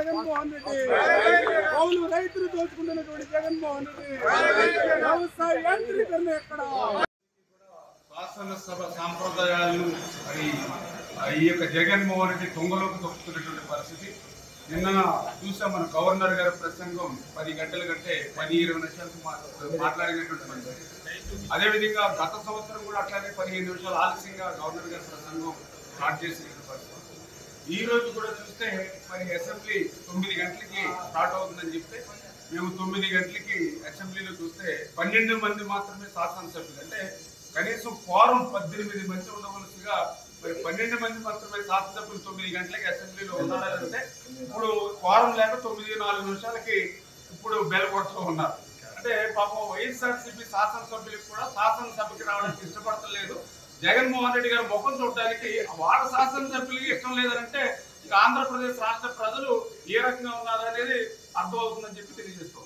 జగన్మోహన్ రెడ్డి, కౌలు రైతులు దోచుకుంటున్నటువంటి జగన్మోహన్ రెడ్డి, వ్యవసాయ యాంత్రీకరణ ఎక్కడ? శాసనసభ సాంప్రదాయాలను మరి ఈ యొక్క జగన్మోహన్ రెడ్డి దొంగలోకి తొక్కుతున్నటువంటి పరిస్థితి. నిన్న చూసాం మన గవర్నర్ గారి ప్రసంగం 10 గంటల కంటే 10-20 నిమిషాలకు మాట్లాడినటువంటి పరిస్థితి. అదేవిధంగా గత సంవత్సరం కూడా అట్లానే 15 నిమిషాలు ఆలస్యంగా గవర్నర్ గారి ప్రసంగం స్టార్ట్ చేసినటువంటి పరిస్థితి. ఈ రోజు కూడా చూస్తే మరి అసెంబ్లీ 9 గంటలకి స్టార్ట్ అవుతుందని చెప్తే మేము 9 గంటలకి అసెంబ్లీలో చూస్తే 12 మంది మాత్రమే శాసనసభ్యులు, అంటే కనీసం ఫారం 18 మంది ఉండవలసిగా మరి 12 మంది మాత్రమే శాసనసభ్యులు 9 గంటలకి అసెంబ్లీలో ఉన్నారంటే ఇప్పుడు ఫారం లేక 9-4 నిమిషాలకి ఇప్పుడు బెల్ కొడుతూ ఉన్నారు. అంటే పాపం వైఎస్ఆర్సీపీ శాసనసభ్యులకు కూడా శాసనసభకి రావడానికి ఇష్టపడతలేదు. జగన్మోహన్ రెడ్డి గారు ముఖం చూడడానికి వాళ్ళ శాసనసభ్యులకి ఇష్టం లేదంటే ఇక ఆంధ్రప్రదేశ్ రాష్ట్ర ప్రజలు ఏ రకంగా ఉన్నారనేది అర్థమవుతుందని చెప్పి తెలియజేస్తాం.